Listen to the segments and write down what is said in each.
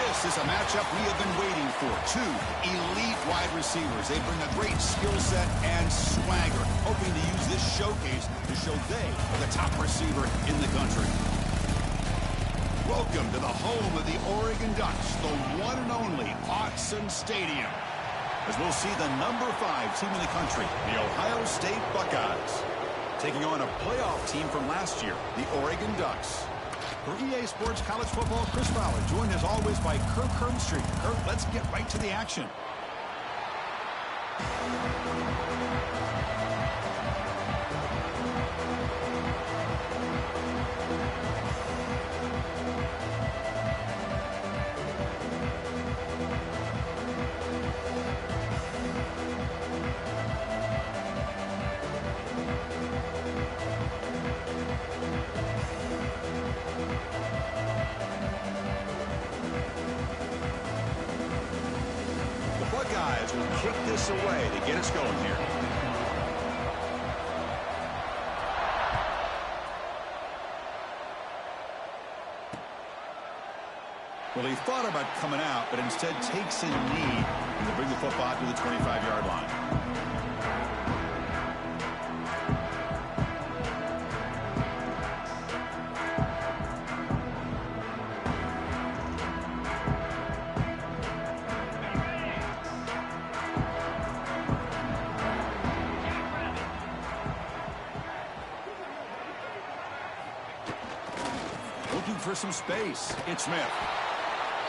This is a matchup we have been waiting for. Two elite wide receivers. They bring a great skill set and swagger, hoping to use this showcase to show they are the top receiver in the country. Welcome to the home of the Oregon Ducks, the one and only Autzen Stadium, as we'll see the number 5 team in the country, the Ohio State Buckeyes, taking on a playoff team from last year, the Oregon Ducks. For EA Sports College Football, Chris Fowler, joined as always by Kirk Herbstreit. Kirk, let's get right to the action. Buckeyes will kick this away to get us going here. Well, he thought about coming out, but instead takes a knee to bring the football to the 25-yard line. For some space. It's Smith.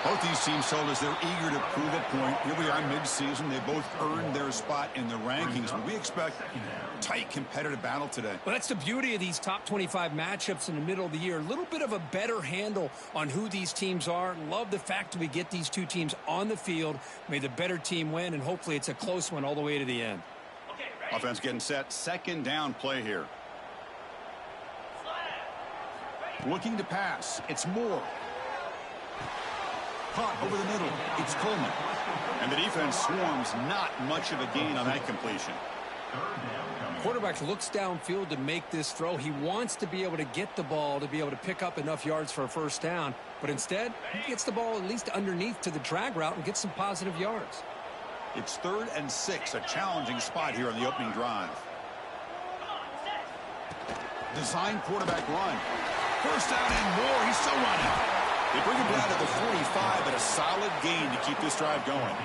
Both these teams told us they're eager to prove a point. Here we are mid-season. They both earned their spot in the rankings. But we expect a tight competitive battle today. Well, that's the beauty of these top 25 matchups in the middle of the year. A little bit of a better handle on who these teams are. Love the fact that we get these two teams on the field. May the better team win, and hopefully it's a close one all the way to the end. Offense getting set. Second down play here. Looking to pass. It's Moore. Caught over the middle. It's Coleman. And the defense swarms. Not much of a gain on that completion. Quarterback looks downfield to make this throw. He wants to be able to get the ball to be able to pick up enough yards for a first down. But instead, he gets the ball at least underneath to the drag route and gets some positive yards. It's 3rd and 6. A challenging spot here on the opening drive. Design quarterback run. First down and more. He's still running. They bring him down to the 45, but a solid gain to keep this drive going.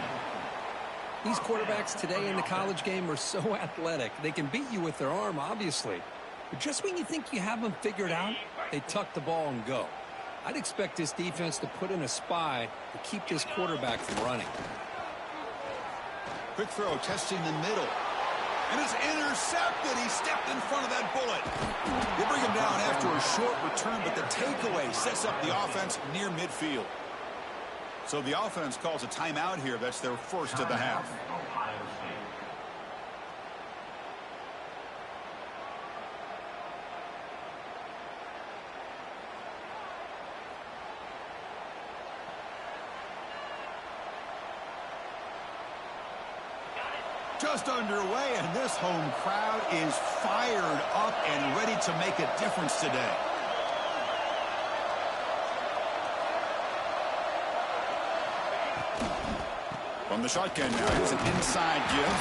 These quarterbacks today in the college game are so athletic. They can beat you with their arm, obviously. But just when you think you have them figured out, they tuck the ball and go. I'd expect this defense to put in a spy to keep this quarterback from running. Quick throw, testing the middle. And it's intercepted. He stepped in front of that bullet. They bring him down after a short return, but the takeaway sets up the offense near midfield. So the offense calls a timeout here. That's their first of the half. Just underway, and this home crowd is fired up and ready to make a difference today. From the shotgun now, here's an inside give.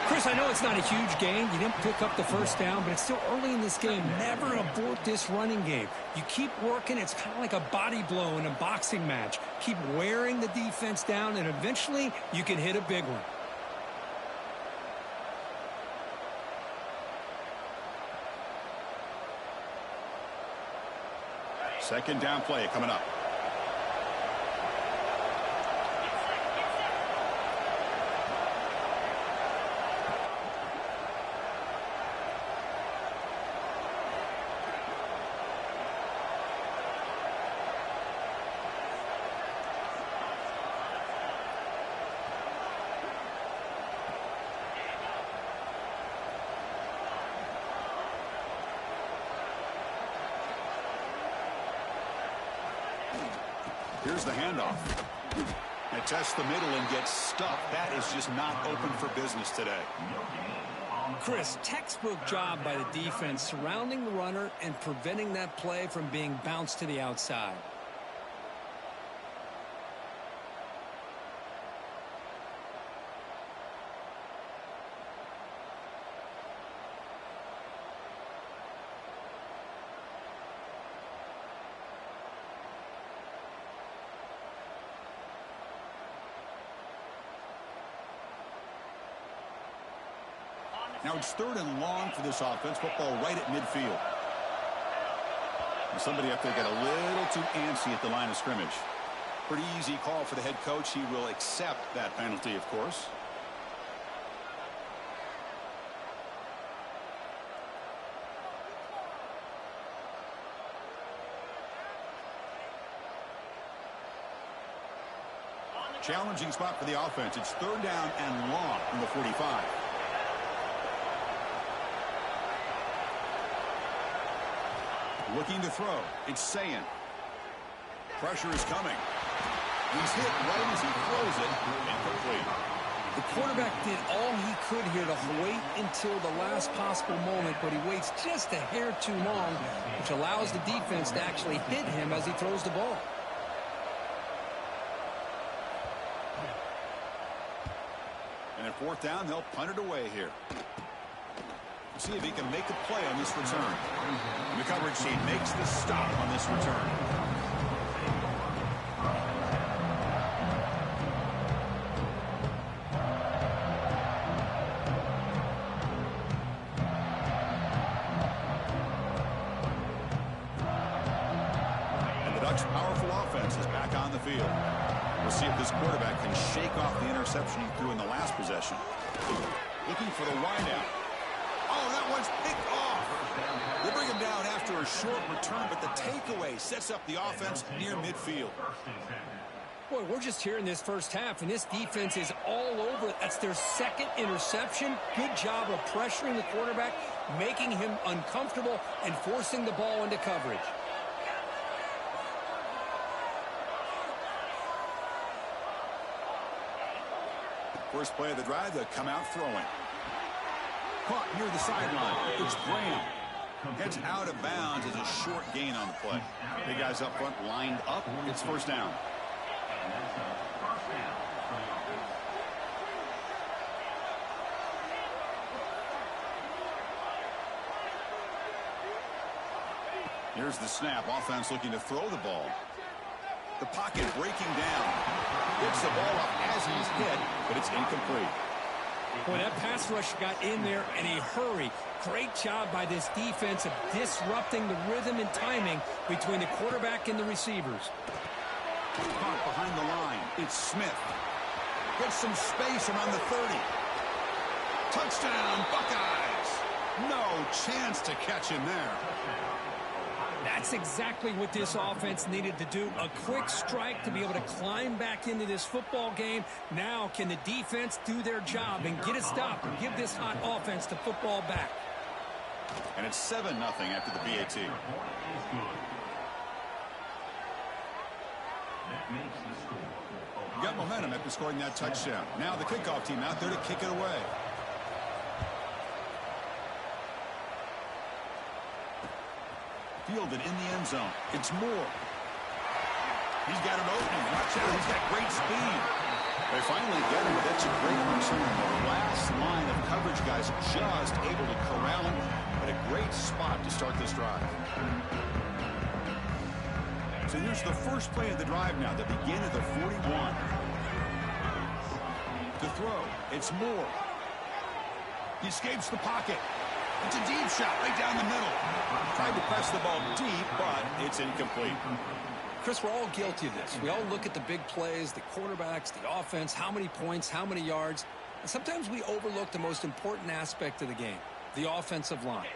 Chris, I know it's not a huge gain. You didn't pick up the first down, but it's still early in this game. Never abort this running game. You keep working. It's kind of like a body blow in a boxing match. Keep wearing the defense down, and eventually you can hit a big one. Second down play coming up. Here's the handoff. They test the middle and get stuck. That is just not open for business today. Chris, textbook job by the defense surrounding the runner and preventing that play from being bounced to the outside. Now it's 3rd and long for this offense. Football right at midfield. And somebody up there got a little too antsy at the line of scrimmage. Pretty easy call for the head coach. He will accept that penalty, of course. Challenging spot for the offense. It's 3rd down and long from the 45. Looking to throw. It's Sayin. Pressure is coming. He's hit right as he throws it. Incomplete. The quarterback did all he could here to wait until the last possible moment, but he waits just a hair too long, which allows the defense to actually hit him as he throws the ball. And at 4th down, they'll punt it away here. See if he can make a play on this return. The coverage team makes the stop on this return. And the Ducks' powerful offense is back on the field. We'll see if this quarterback can shake off the interception he threw in the last possession. Looking for the wideout. Oh, that one's picked off. They bring him down after a short return, but the takeaway sets up the offense near midfield. Boy, we're just here in this first half, and this defense is all over it. That's their 2nd interception. Good job of pressuring the quarterback, making him uncomfortable, and forcing the ball into coverage. First play of the drive, they'll come out throwing. Caught near the sideline. It's Graham. Gets out of bounds as a short gain on the play. Big guys up front lined up. It's 1st down. Here's the snap. Offense looking to throw the ball. The pocket breaking down. Gets the ball up as he's hit, but it's incomplete. Boy, that pass rush got in there in a hurry. Great job by this defense of disrupting the rhythm and timing between the quarterback and the receivers. Caught behind the line. It's Smith. Gets some space around the 30. Touchdown, Buckeyes. No chance to catch him there. That's exactly what this offense needed to do. A quick strike to be able to climb back into this football game. Now can the defense do their job and get a stop and give this hot offense the football back? And it's 7-0 after the BAT. Got momentum after scoring that touchdown. Now the kickoff team out there to kick it away. Fielded in the end zone. It's Moore. He's got an opening. Watch out. He's got great speed. They finally get him, but that's a great return. The last line of coverage guys just able to corral him at a great spot to start this drive. So here's the first play of the drive now. They begin at the 41. To throw, it's Moore. He escapes the pocket. It's a deep shot right down the middle. Tried to press the ball deep, but it's incomplete. Chris, we're all guilty of this. We all look at the big plays, the quarterbacks, the offense, how many points, how many yards. And sometimes we overlook the most important aspect of the game, the offensive line.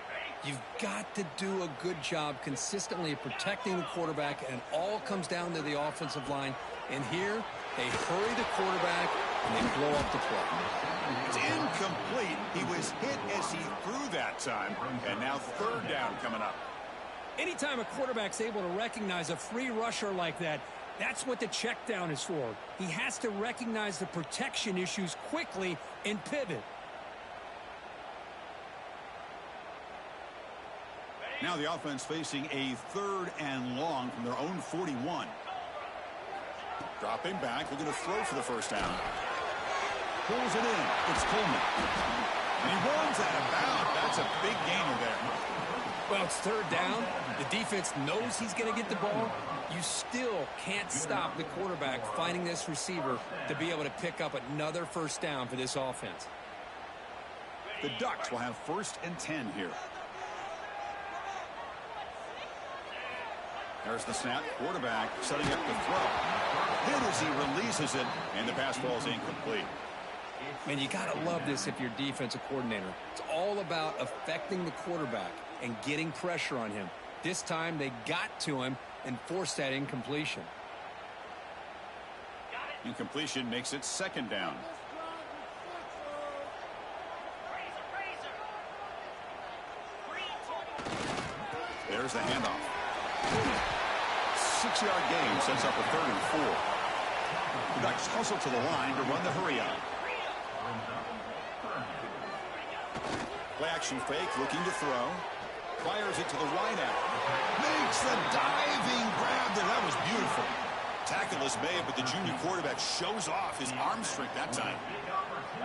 You've got to do a good job consistently of protecting the quarterback, and it all comes down to the offensive line. And here, they hurry the quarterback, and they blow up the play. It's incomplete. He was hit as he threw that time, and now 3rd down coming up. Anytime a quarterback's able to recognize a free rusher like that, that's what the check down is for. He has to recognize the protection issues quickly and pivot. Now the offense facing a 3rd and long from their own 41. Dropping back, looking to throw for the 1st down. Pulls it in. It's Coleman. And he runs out of bounds. That's a big gainer there. Well, it's 3rd down. The defense knows he's going to get the ball. You still can't stop the quarterback finding this receiver to be able to pick up another 1st down for this offense. The Ducks will have 1st and 10 here. There's the snap. Quarterback setting up the throw. Hit as he releases it, and the pass falls incomplete. Man, you got to love this if you're defensive coordinator. It's all about affecting the quarterback and getting pressure on him. This time they got to him and forced that incompletion. Incompletion makes it 2nd down. There's the handoff. 6-yard gain sets up a 3rd and 4. The Ducks hustle to the line to run the hurry up. Play action fake, looking to throw. Fires it to the wide out. Makes the diving grab there. That was beautiful. Tackle is made, but the junior quarterback shows off his arm strength that time.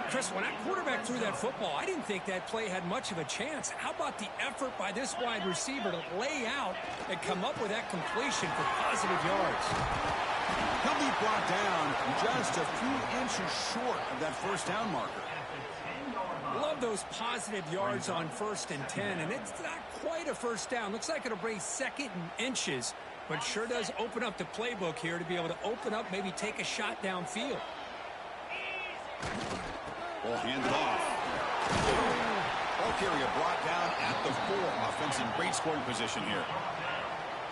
Chris, when that quarterback threw that football, I didn't think that play had much of a chance. How about the effort by this wide receiver to lay out and come up with that completion for positive yards? He'll be brought down just a few inches short of that 1st down marker. Love those positive yards on 1st and 10, and it's not quite a 1st down. Looks like it'll bring 2nd and inches, but sure does open up the playbook here to be able to open up, maybe take a shot downfield. Ball handed off. Ball carrier brought down at the 4. Offense in great scoring position here.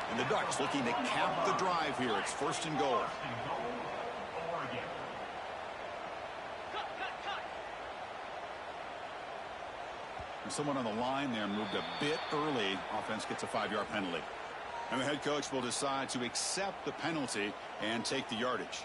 And the Ducks looking to cap the drive here. It's 1st and goal. And someone on the line there moved a bit early. Offense gets a 5-yard penalty. And the head coach will decide to accept the penalty and take the yardage.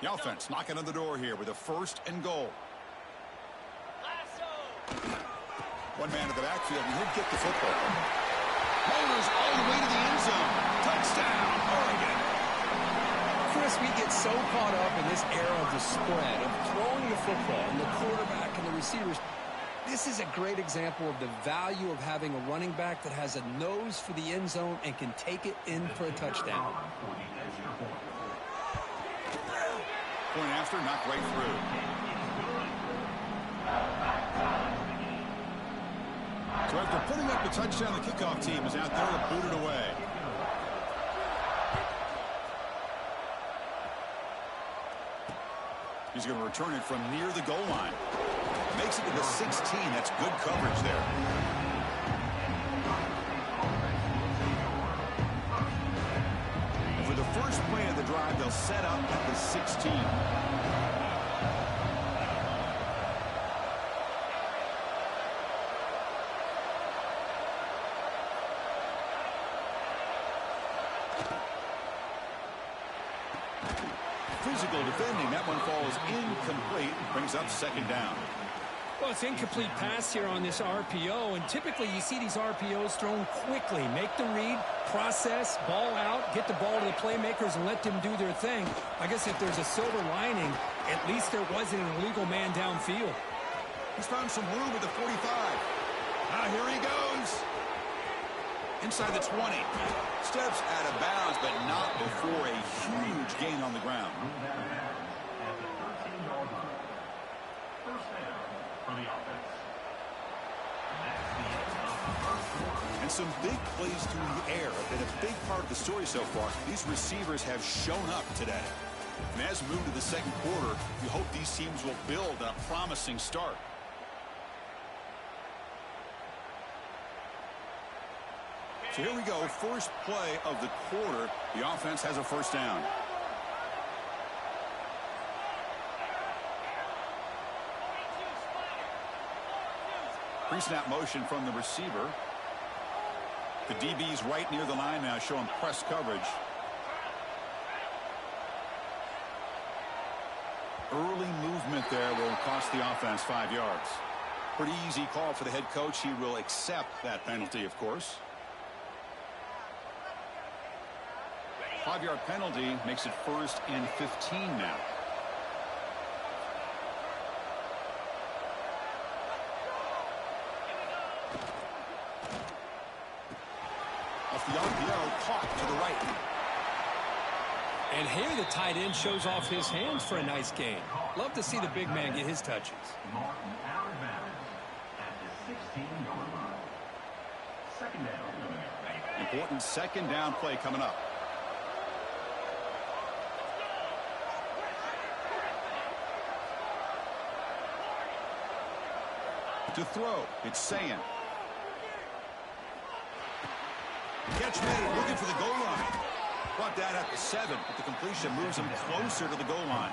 The offense knocking on the door here with a 1st and goal. One man in the backfield, and he'll get the football. Motors all the way to the end zone. Touchdown, Oregon. Chris, we get so caught up in this era of the spread, of throwing the football, and the quarterback and the receivers. This is a great example of the value of having a running back that has a nose for the end zone and can take it in for a touchdown. Point after, knocked right through. So after putting up the touchdown, the kickoff team is out there to boot it away. He's going to return it from near the goal line. Makes it to the 16. That's good coverage there. For the first play of the drive, they'll set up at the 16. Physical defending. That one falls incomplete. Brings up 2nd down. Well, it's incomplete pass here on this RPO, and typically you see these RPOs thrown quickly. Make the read, process, ball out, get the ball to the playmakers and let them do their thing. I guess if there's a silver lining, at least there wasn't an illegal man downfield. He's found some room with the 45. Now here he goes. Inside the 20. Steps out of bounds, but not before a huge gain on the ground. And some big plays through the air have been a big part of the story so far. These receivers have shown up today. And as we move to the 2nd quarter, you hope these teams will build a promising start. So here we go, first play of the quarter. The offense has a 1st down. Pre-snap motion from the receiver. The DB's right near the line now, showing press coverage. Early movement there will cost the offense 5 yards. Pretty easy call for the head coach. He will accept that penalty, of course. 5-yard penalty makes it 1st and 15 now. off the RPO, caught to the right. And here the tight end shows off his hands for a nice gain. Love to see the big man get his touches. Important second down play coming up. To throw, it's Sayin. Catch made, looking for the goal line. Brought that at the 7, but the completion moves him closer to the goal line.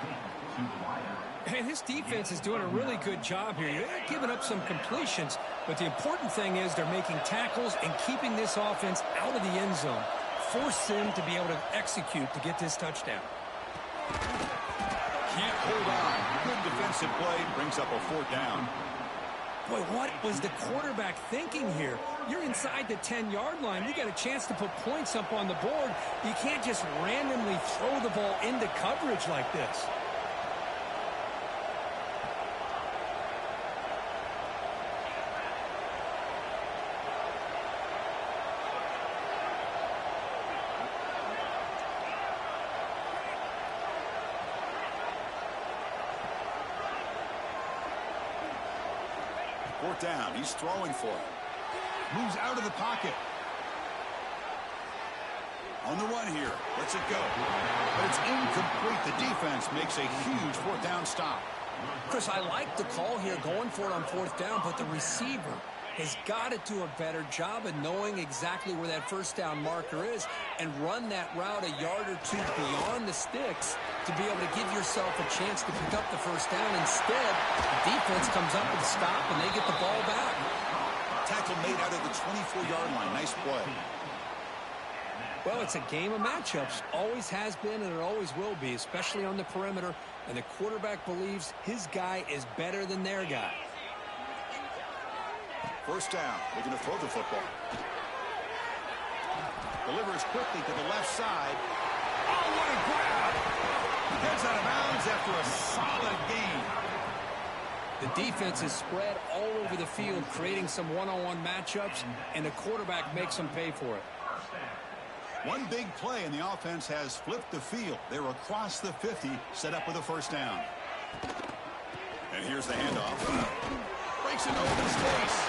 And his defense is doing a really good job here. They're giving up some completions, but the important thing is they're making tackles and keeping this offense out of the end zone. Force him to be able to execute to get this touchdown. Can't hold on. Good defensive play, brings up a 4th down. Boy, what was the quarterback thinking here? You're inside the 10-yard line. You got a chance to put points up on the board. You can't just randomly throw the ball into coverage like this. Fourth down, he's throwing for it. Moves out of the pocket. On the run here, lets it go. But it's incomplete. The defense makes a huge 4th down stop. Chris, I like the call here, going for it on 4th down, but the receiver has got to do a better job of knowing exactly where that 1st down marker is and run that route a yard or 2 beyond the sticks to be able to give yourself a chance to pick up the 1st down. Instead, the defense comes up with a stop and they get the ball back. Tackle made out of the 24-yard line. Nice play. Well, it's a game of matchups. Always has been and it always will be, especially on the perimeter. And the quarterback believes his guy is better than their guy. 1st down, looking to throw the football. Delivers quickly to the left side. Oh, what a grab! Gets out of bounds after a solid gain. The defense is spread all over the field, creating some one-on-one matchups, and the quarterback makes them pay for it. One big play, and the offense has flipped the field. They're across the 50, set up with a 1st down. And here's the handoff. Breaks it open space.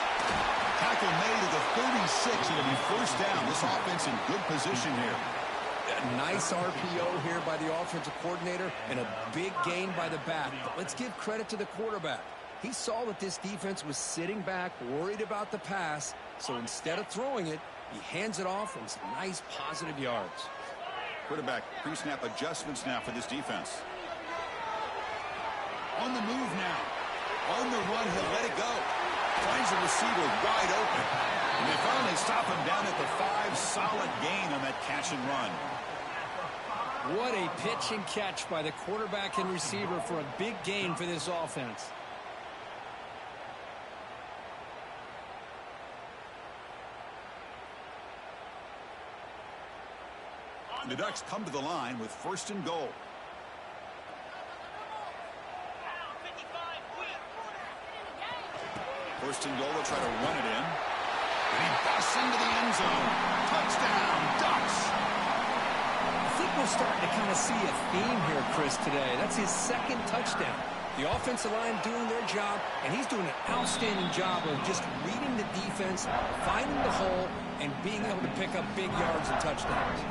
Tackle made to the 36. It'll be 1st down. This offense in good position here. A nice RPO here by the offensive coordinator and a big gain by the back. But let's give credit to the quarterback. He saw that this defense was sitting back, worried about the pass. So instead of throwing it, he hands it off and some nice positive yards. Quarterback pre-snap adjustments now for this defense. On the move now. On the run, he'll let it go. Finds the receiver wide open. And they finally stop him down at the 5. Solid gain on that catch and run. What a pitch and catch by the quarterback and receiver for a big gain for this offense. The Ducks come to the line with 1st and goal. First and goal, they'll try to run it in. And he busts into the end zone. Touchdown, Ducks! I think we're starting to kind of see a theme here, Chris, today. That's his 2nd touchdown. The offensive line doing their job, and he's doing an outstanding job of just reading the defense, finding the hole, and being able to pick up big yards and touchdowns.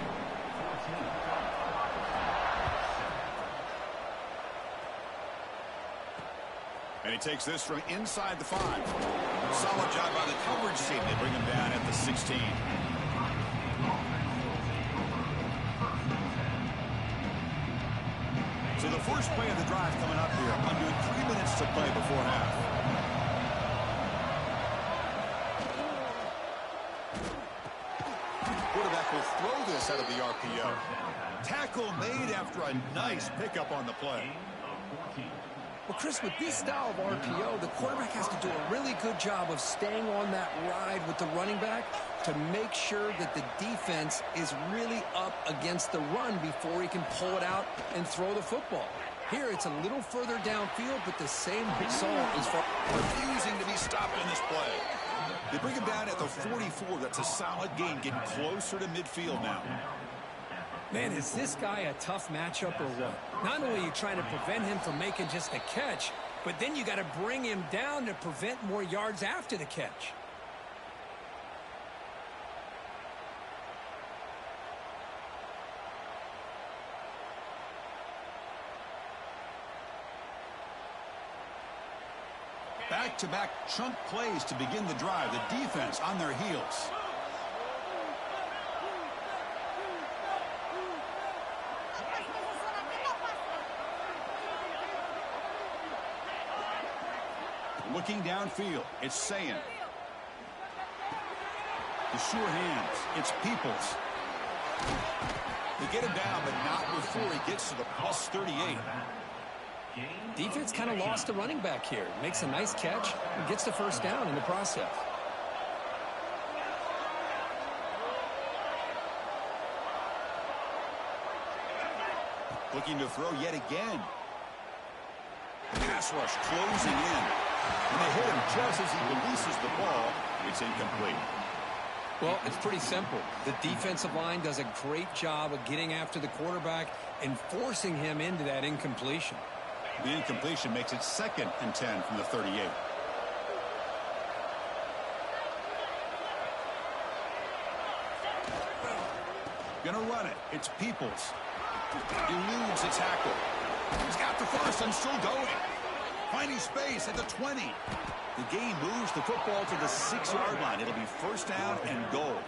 And he takes this from inside the 5. Solid job by the coverage team. They bring him down at the 16. So the first play of the drive coming up here. Under 3 minutes to play before half. Quarterback will throw this out of the RPO. Tackle made after a nice pickup on the play. Well, Chris, with this style of RPO, the quarterback has to do a really good job of staying on that ride with the running back to make sure that the defense is really up against the run before he can pull it out and throw the football. Here, it's a little further downfield, but the same result as far refusing to be stopped in this play. They bring him down at the 44. That's a solid gain, getting closer to midfield now. Man, is this guy a tough matchup or what? Not only are you trying to prevent him from making just a catch, but then you got to bring him down to prevent more yards after the catch. Back-to-back chunk plays to begin the drive. The defense on their heels. Looking downfield, it's Sayin. The sure hands, it's Peoples. They get him down, but not before he gets to the plus 38. Defense kind of lost the running back here. Makes a nice catch and gets the first down in the process. Looking to throw yet again. Pass rush closing in. And they hit him just as he releases the ball. It's incomplete. Well, it's pretty simple. The defensive line does a great job of getting after the quarterback and forcing him into that incompletion. The incompletion makes it 2nd and 10 from the 38. Gonna run it. It's Peoples. Eludes a tackle. He's got the first and still going. Finding space at the 20. The game moves the football to the 6-yard line. It'll be first down and goal.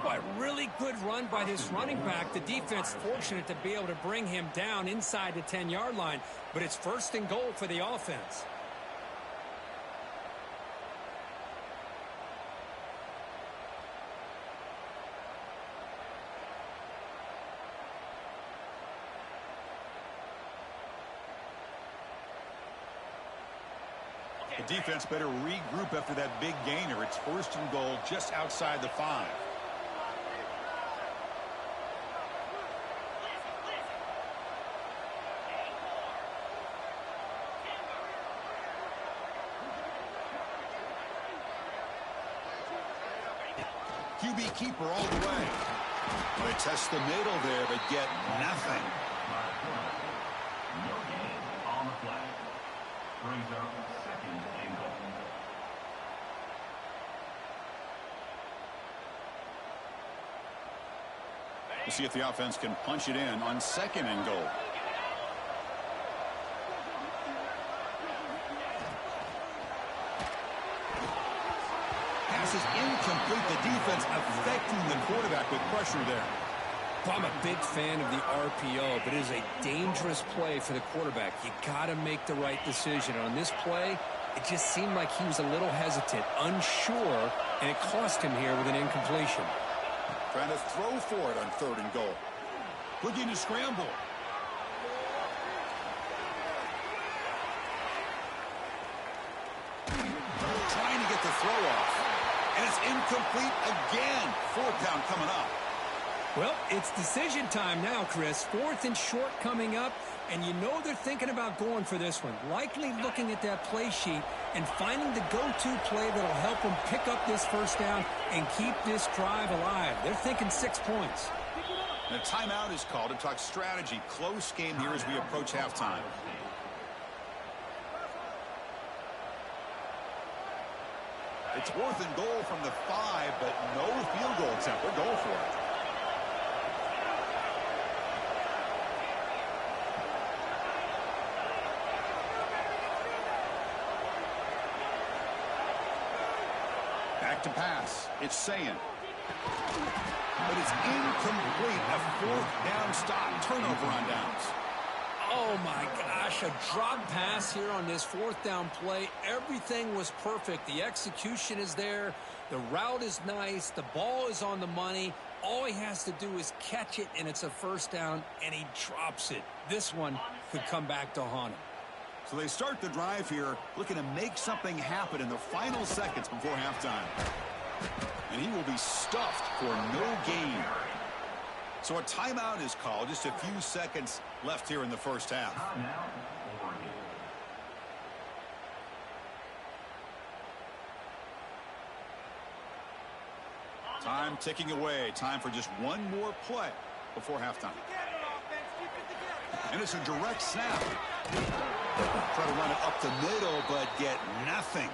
Boy, really good run by this running back. The defense fortunate to be able to bring him down inside the 10-yard line, but it's first and goal for the offense. The defense better regroup after that big gainer. It's first and goal just outside the 5. QB keeper all the way. They test the middle there, but get nothing. No gain on the flag. Brings up 2nd and goal. We'll see if the offense can punch it in on 2nd and goal. Pass is incomplete. The defense affecting the quarterback with pressure there. Well, I'm a big fan of the RPO, but it is a dangerous play for the quarterback. You got to make the right decision. On this play, it just seemed like he was a little hesitant, unsure, and it cost him here with an incompletion. Trying to throw for it on 3rd and goal. Looking to scramble. Trying to get the throw off. And it's incomplete again. 4th down coming up. Well, it's decision time now, Chris. 4th and short coming up, and you know they're thinking about going for this one. Likely looking at that play sheet and finding the go-to play that'll help them pick up this first down and keep this drive alive. They're thinking 6 points. And a timeout is called to talk strategy. Close game here as we approach halftime. It's 4th and goal from the 5, but no field goal attempt. They're going for it. Back to pass. It's Sayin. But it's incomplete. A 4th down stop. Turnover on downs. Oh, my gosh, a drop pass here on this 4th down play. Everything was perfect. The execution is there. The route is nice. The ball is on the money. All he has to do is catch it, and it's a first down, and he drops it. This one could come back to haunt him. So they start the drive here, looking to make something happen in the final seconds before halftime. And he will be stuffed for no gain. So a timeout is called. Just a few seconds left here in the first half. Time ticking away. Time for just one more play before halftime. And it's a direct snap. Try to run it up the middle, but get nothing.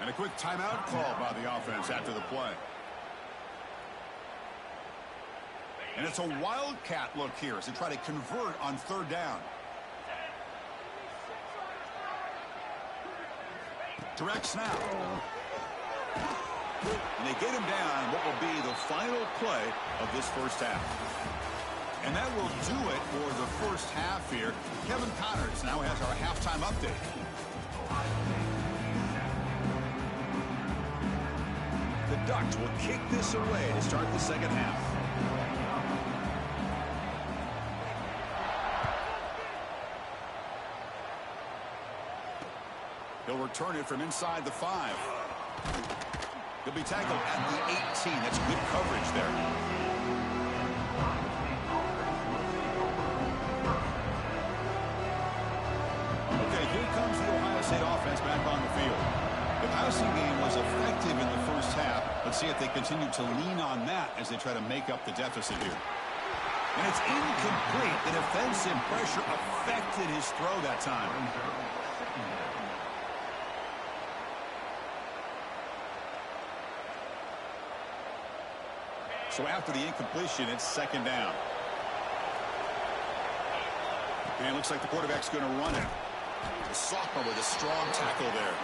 And a quick timeout call by the offense after the play. And it's a wildcat look here as they try to convert on third down. Direct snap. And they get him down what will be the final play of this first half. And that will do it for the first half here. Kevin Connors now has our halftime update. The Ducks will kick this away to start the second half. He'll return it from inside the 5. He'll be tackled at the 18. That's good coverage there. Okay, here comes the Ohio State offense back on the field. The passing game was effective in the first half. Let's see if they continue to lean on that as they try to make up the deficit here. And it's incomplete. The defensive pressure affected his throw that time. So after the incompletion, it's second down. And it looks like the quarterback's going to run it. The sophomore with a strong tackle there.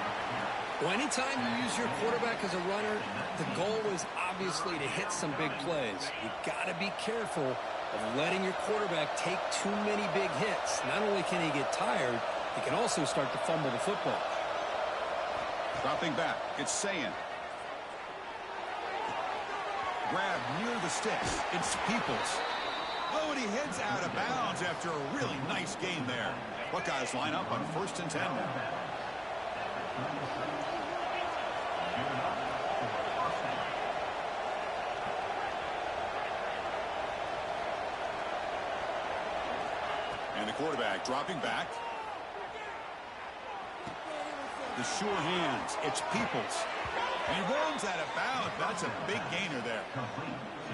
Well, anytime you use your quarterback as a runner, the goal is obviously to hit some big plays. You've got to be careful of letting your quarterback take too many big hits. Not only can he get tired, he can also start to fumble the football. Dropping back, it's Sayin. Grab near the sticks. It's Peoples. Oh, and he heads out of bounds after a really nice gain there. Buckeyes line up on 1st and 10 now. And the quarterback dropping back. The sure hands. It's Peoples. And he runs out of bounds. That's a big gainer there.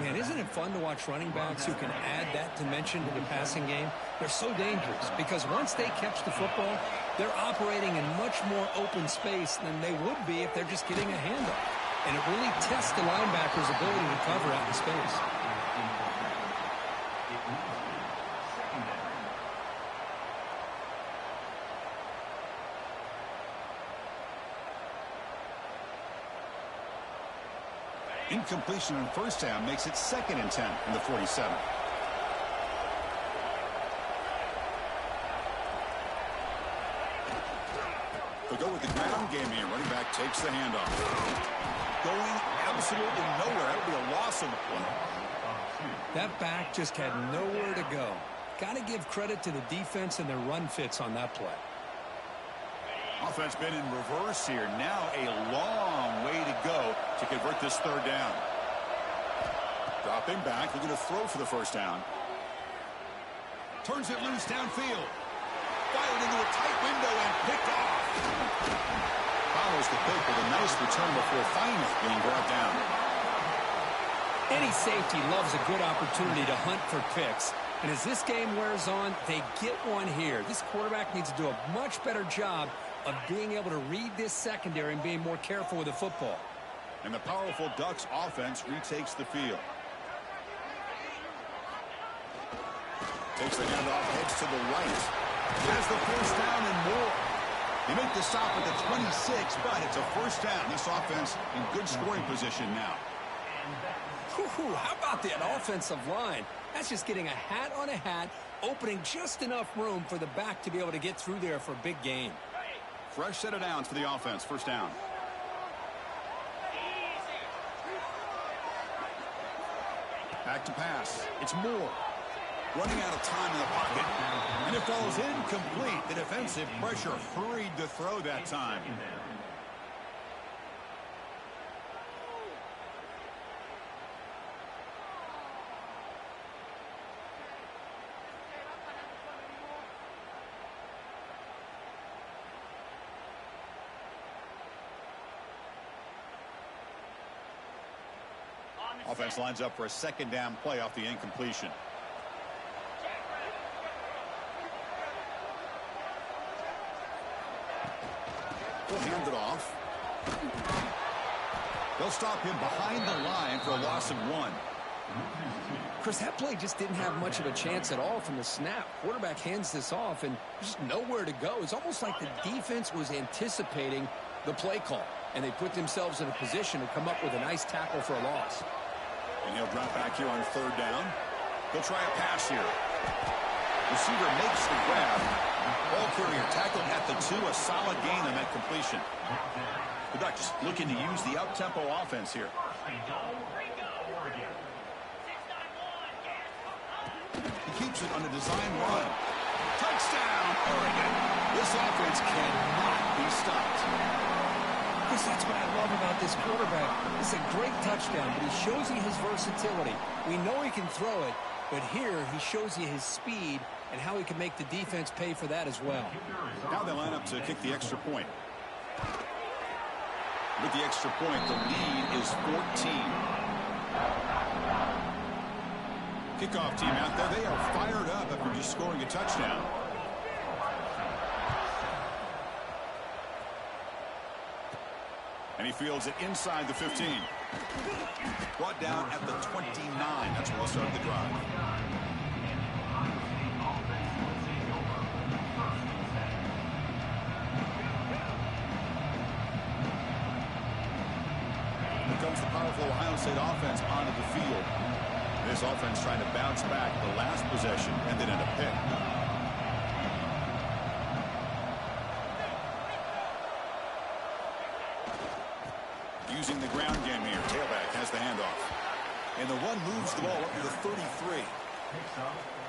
Man, isn't it fun to watch running backs who can add that dimension to the passing game? They're so dangerous because once they catch the football, they're operating in much more open space than they would be if they're just getting a handoff. And it really tests the linebacker's ability to cover out in space. Incompletion on first down makes it 2nd and 10 in the 47. They'll go with the ground game here. Running back takes the handoff. Going absolutely nowhere. That'll be a loss on the play. That back just had nowhere to go. Got to give credit to the defense and their run fits on that play. Offense been in reverse here. Now a long way to go to convert this third down. Dropping back. Looking to throw for the first down. Turns it loose downfield. Fired into a tight window and picked off. Follows the pick with a nice return before finally being brought down. Any safety loves a good opportunity to hunt for picks. And as this game wears on, they get one here. This quarterback needs to do a much better job of being able to read this secondary and being more careful with the football. And the powerful Ducks offense retakes the field. Takes the handoff, heads to the right. Has the first down and more. They make the stop at the 26, but it's a first down. This offense in good scoring position now. Whew, how about that offensive line? That's just getting a hat on a hat, opening just enough room for the back to be able to get through there for a big gain. Fresh set of downs for the offense. First down. Back to pass. It's Moore. Running out of time in the pocket. And it falls incomplete. The defensive pressure hurried to throw that time. Offense lines up for a second down play off the incompletion. He'll hand it off. They'll stop him behind the line for a loss of 1. Chris, that play just didn't have much of a chance at all from the snap. Quarterback hands this off, and there's just nowhere to go. It's almost like the defense was anticipating the play call, and they put themselves in a position to come up with a nice tackle for a loss. And he'll drop back here on 3rd down. He'll try a pass here. Receiver makes the grab. Ball carrier tackled at the 2. A solid gain on that completion. The Ducks looking to use the up-tempo offense here. He keeps it on a design run. Touchdown, Oregon. This offense cannot be stopped. Chris, that's what I love about this quarterback. It's a great touchdown, but he shows you his versatility. We know he can throw it, but here he shows you his speed and how he can make the defense pay for that as well. Now they line up to kick the extra point. With the extra point, the lead is 14. Kickoff team out there. They are fired up after just scoring a touchdown. And he fields it inside the 15. Brought down at the 29. That's where we'll start the drive. Here comes the powerful Ohio State offense onto the field. This offense trying to bounce back. The last possession ended in a pick. Using the ground game here. Tailback has the handoff. And the run moves the ball up to the 33.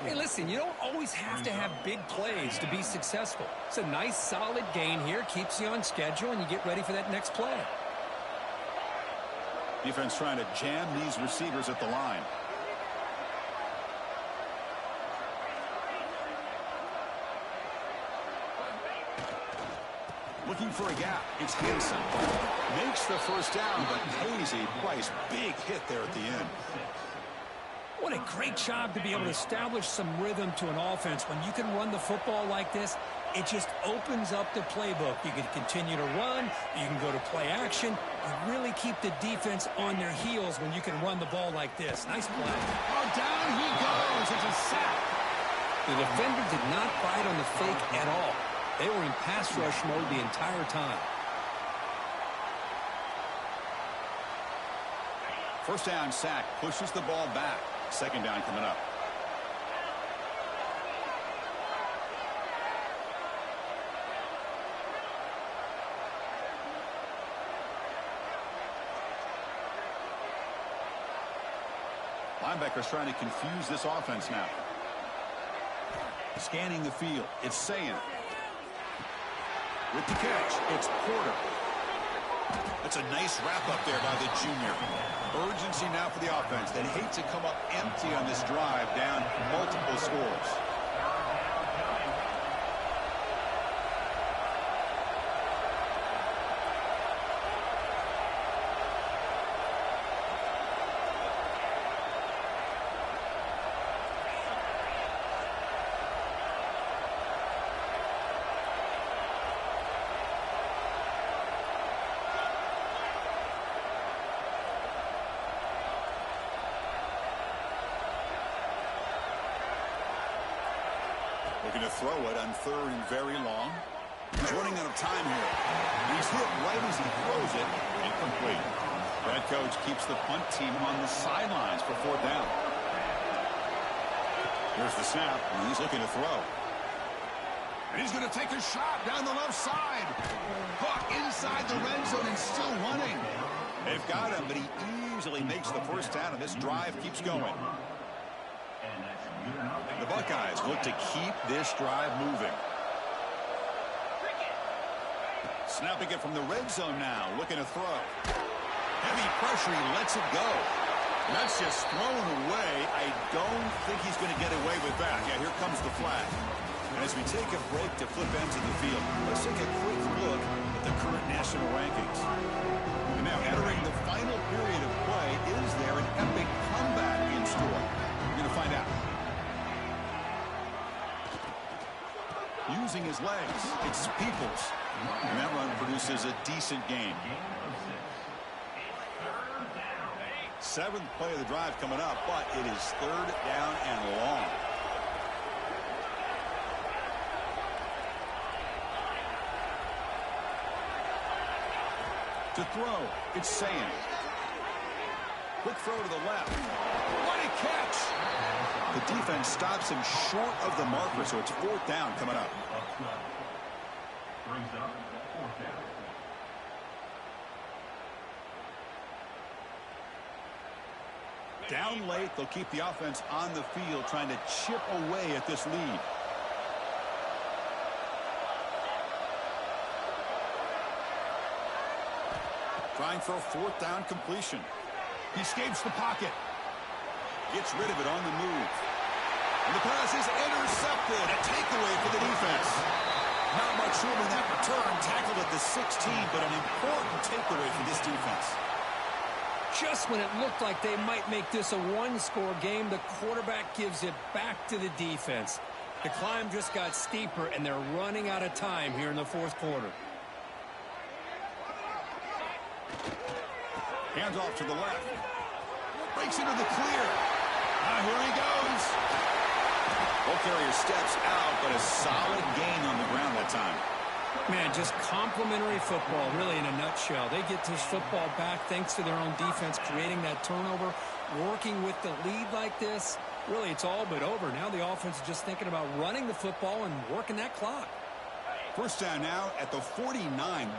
Hey, listen, you don't always have to have big plays to be successful. It's a nice, solid gain here. Keeps you on schedule, and you get ready for that next play. Defense trying to jam these receivers at the line. Looking for a gap. It's Hansen. Makes the first down, but pays a price. Big hit there at the end. What a great job to be able to establish some rhythm to an offense. When you can run the football like this, it just opens up the playbook. You can continue to run. You can go to play action. You really keep the defense on their heels when you can run the ball like this. Nice play. Oh, down he goes. It's a sack. The defender did not bite on the fake at all. They were in pass rush mode the entire time. First down sack pushes the ball back. Second down coming up. Linebackers trying to confuse this offense now. Scanning the field. It's Sayan. With the catch, it's Porter. That's a nice wrap up there by the junior. Urgency now for the offense. They'd hate to come up empty on this drive, down multiple scores. Looking to throw it on 3rd and very long. He's running out of time here. He's hit right as he throws it. Incomplete. Head coach keeps the punt team on the sidelines for 4th down. Here's the snap, and he's looking to throw. And he's going to take a shot down the left side. Hook inside the red zone and still running. They've got him, but he easily makes the first down, and this drive keeps going. The Buckeyes look to keep this drive moving. Snapping it from the red zone now, looking to throw. Heavy pressure, he lets it go. And that's just thrown away. I don't think he's going to get away with that. Yeah, here comes the flag. And as we take a break to flip ends of the field, let's take a quick look at the current national rankings. And now entering the final period of play, is there an epic comeback in store? We're going to find out. Using his legs, it's Peoples. And that run produces a decent gain. Seventh play of the drive coming up, but it is third down and long. To throw, it's Saying. Quick throw to the left. What a catch! The defense stops him short of the marker, so it's fourth down coming up. Brings up fourth down. Down late, they'll keep the offense on the field, trying to chip away at this lead. Trying for a fourth down completion. He escapes the pocket. Gets rid of it on the move. And the pass is intercepted. A takeaway for the defense. Not much room in that return. Tackled at the 16, but an important takeaway for this defense. Just when it looked like they might make this a one-score game, the quarterback gives it back to the defense. The climb just got steeper, and they're running out of time here in the fourth quarter. Hands off to the left. Breaks into the clear. Here he goes. Ball carrier steps out, but a solid gain on the ground that time. Man, just complimentary football, really, in a nutshell. They get this football back thanks to their own defense, creating that turnover, working with the lead like this. Really, it's all but over. Now the offense is just thinking about running the football and working that clock. First down now at the 49.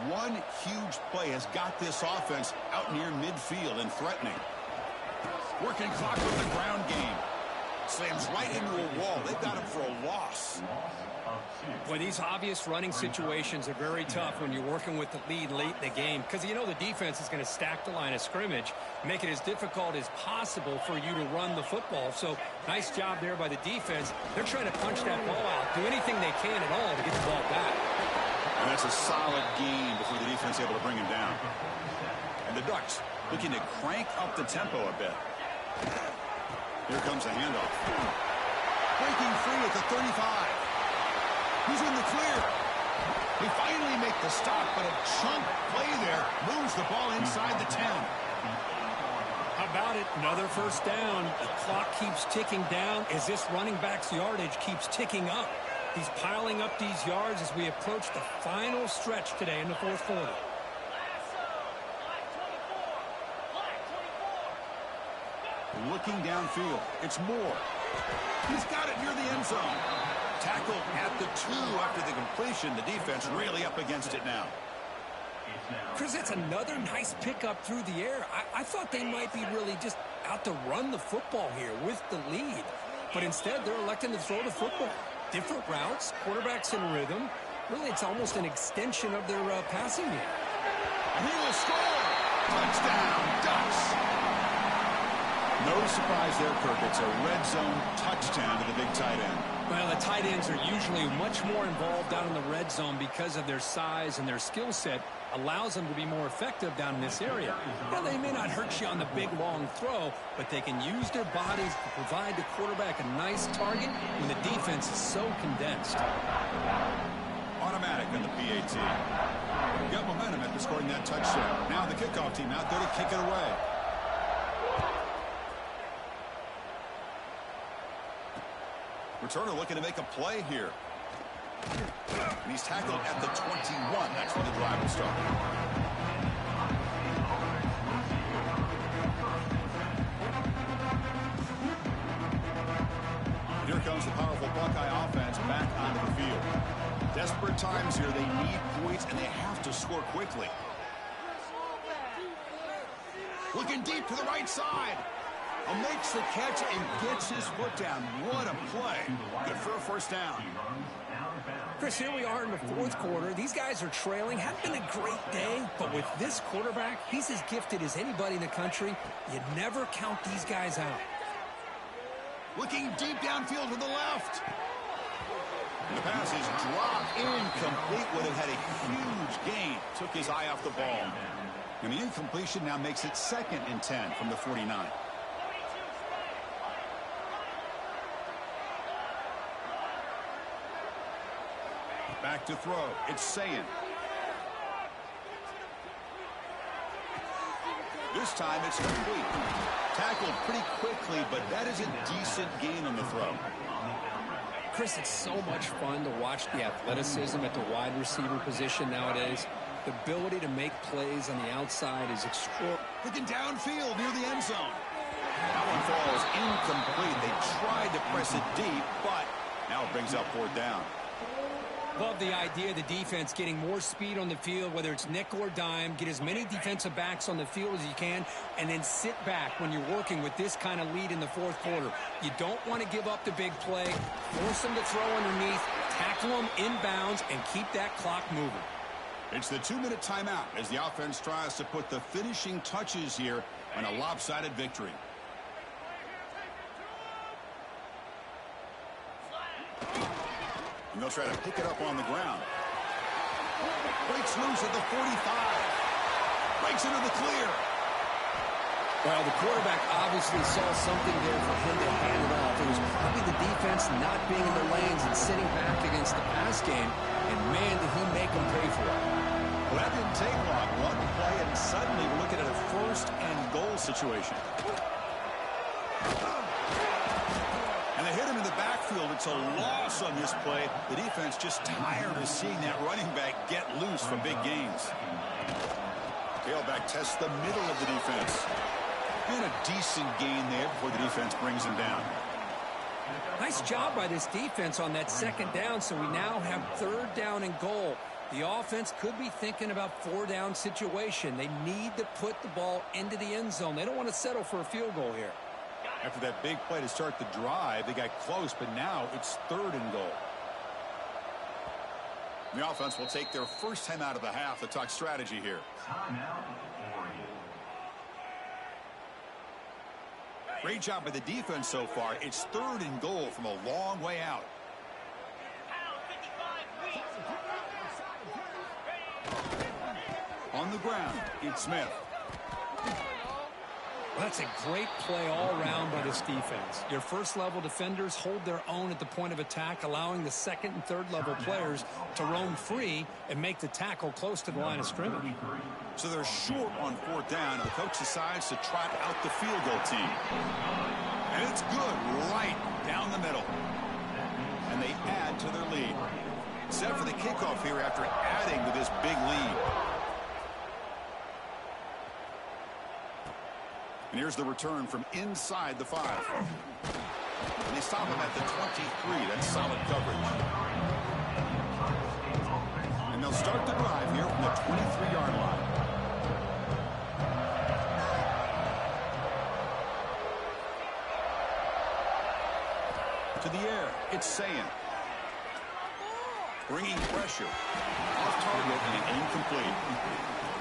One huge play has got this offense out near midfield and threatening. Working clock with the ground game. Slams right into a wall. They've got him for a loss. Boy, these obvious running situations are very tough when you're working with the lead late in the game, because you know the defense is going to stack the line of scrimmage, make it as difficult as possible for you to run the football. So nice job there by the defense. They're trying to punch that ball out, do anything they can at all to get the ball back. And that's a solid gain before the defense able to bring him down. And the Ducks looking to crank up the tempo a bit. Here comes the handoff. Breaking free at the 35. He's in the clear. They finally make the stop, but a chunk play there moves the ball inside the 10. How about it? Another first down. The clock keeps ticking down as this running back's yardage keeps ticking up. He's piling up these yards as we approach the final stretch today in the fourth quarter. Looking downfield. It's Moore. He's got it near the end zone. Tackle at the 2 after the completion. The defense really up against it now. Chris, that's another nice pickup through the air. I thought they might be really just out to run the football here with the lead. But instead, they're electing to throw the football. Different routes, quarterbacks in rhythm. Really, it's almost an extension of their passing game. And he will score. Touchdown, Ducks. No surprise there, Kirk. It's a red zone touchdown to the big tight end. Well, the tight ends are usually much more involved down in the red zone because of their size, and their skill set allows them to be more effective down in this area. Now, they may not hurt you on the big, long throw, but they can use their bodies to provide the quarterback a nice target when the defense is so condensed. Automatic on the PAT. Got momentum after scoring that touchdown. Now the kickoff team out there to kick it away. Returner looking to make a play here. And he's tackled at the 21. That's where the drive will start. Here comes the powerful Buckeye offense back onto the field. Desperate times here. They need points, and they have to score quickly. Looking deep to the right side. Makes the catch and gets his foot down. What a play. Good for a first down. Chris, here we are in the fourth quarter. These guys are trailing. Hasn't been a great day, but with this quarterback, he's as gifted as anybody in the country. You never count these guys out. Looking deep downfield to the left. The pass is dropped incomplete. Would have had a huge gain. Took his eye off the ball. And the incompletion now makes it 2nd and 10 from the 49. Back to throw. It's Sayin. This time it's complete. Tackled pretty quickly, but that is a decent gain on the throw. Chris, it's so much fun to watch the athleticism at the wide receiver position nowadays. The ability to make plays on the outside is extraordinary. Looking downfield near the end zone. That one falls incomplete. They tried to press it deep, but now it brings up 4th down. Love the idea of the defense getting more speed on the field, whether it's nickel or dime. Get as many defensive backs on the field as you can, and then sit back when you're working with this kind of lead in the 4th quarter. You don't want to give up the big play. Force them to throw underneath, tackle them inbounds, and keep that clock moving. It's the 2-minute timeout as the offense tries to put the finishing touches here on a lopsided victory. And they'll try to pick it up on the ground. Breaks loose at the 45. Breaks into the clear. Well, the quarterback obviously saw something there for him to hand it off. It was probably the defense not being in the lanes and sitting back against the pass game. And, man, did he make them pay for it. Well, that didn't take long. One play, and suddenly we're looking at a 1st and goal situation. And they hit him in the backfield. It's a loss on this play. The defense just tired of seeing that running back get loose for big gains. Tailback tests the middle of the defense. And a decent gain there before the defense brings him down. Nice job by this defense on that 2nd down, so we now have 3rd down and goal. The offense could be thinking about 4-down situation. They need to put the ball into the end zone. They don't want to settle for a field goal here. After that big play to start the drive, they got close, but now it's 3rd and goal. The offense will take their first time out of the half to talk strategy here. Timeout, Oregon. Great job by the defense so far. It's 3rd and goal from a long way out. On the ground, it's Smith. Well, that's a great play all around by this defense. Your first-level defenders hold their own at the point of attack, allowing the 2nd and 3rd level players to roam free and make the tackle close to the line of scrimmage. So they're short on 4th down, and the coach decides to trot out the field goal team. And it's good right down the middle. And they add to their lead. Set for the kickoff here after adding to this big lead. And here's the return from inside the 5. And they stop him at the 23. That's solid coverage. And they'll start the drive here from the 23-yard line. To the air, it's Sayin. Bringing pressure. Off target and incomplete.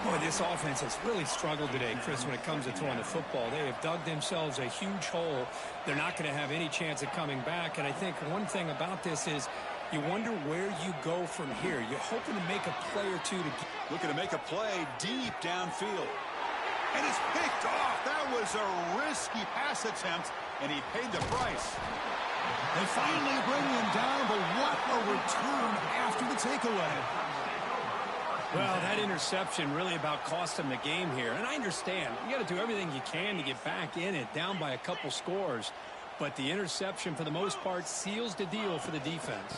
Boy, this offense has really struggled today, Chris, when it comes to throwing the football. They have dug themselves a huge hole. They're not going to have any chance of coming back. And I think one thing about this is you wonder where you go from here. You're hoping to make a play or two to looking to make a play deep downfield. And it's picked off. That was a risky pass attempt, and he paid the price. They finally bring him down, but what a return after the takeaway. Well, that interception really about cost them the game here. And I understand. You got to do everything you can to get back in it, down by a couple scores. But the interception, for the most part, seals the deal for the defense.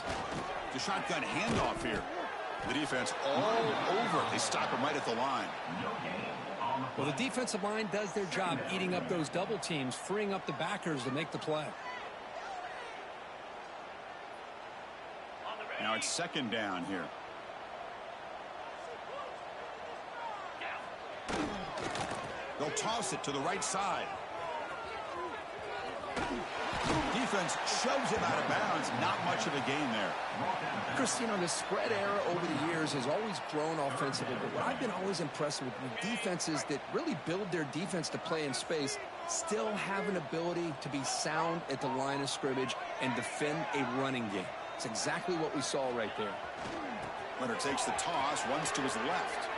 The shotgun handoff here. The defense all over it. They stop him right at the line. Well, the defensive line does their job eating up those double teams, freeing up the backers to make the play. Now it's 2nd down here. They'll toss it to the right side. Defense shoves him out of bounds. Not much of a gain there. Chris, you know, the spread era over the years has always grown offensively, but what I've been always impressed with defenses that really build their defense to play in space still have an ability to be sound at the line of scrimmage and defend a running game. It's exactly what we saw right there. Leonard takes the toss, runs to his left.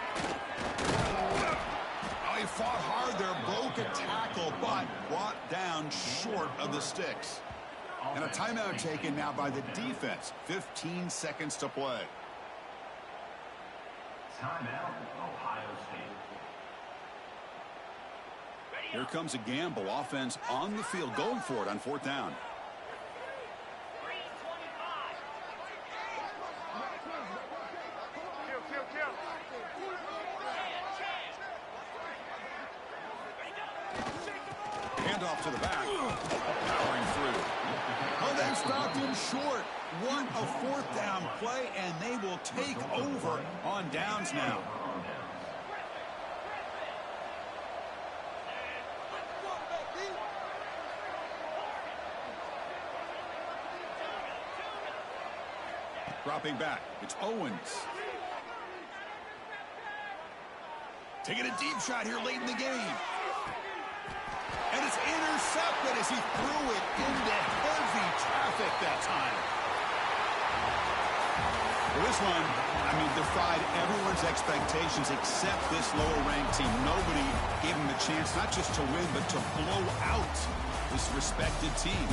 Oh, he fought hard there, broke a tackle, but brought down short of the sticks. And a timeout taken now by the defense. 15 seconds to play. Timeout, Ohio State. Here comes a gamble. Offense on the field, going for it on 4th down. Handoff to the back. Powering through. Oh, they stopped him short. What a 4th down play, and they will take over on downs now. Dropping back, it's Owens. Taking a deep shot here late in the game. And it's intercepted as he threw it into heavy traffic that time. Well, this one, defied everyone's expectations except this lower-ranked team. Nobody gave him a chance not just to win, but to blow out this respected team.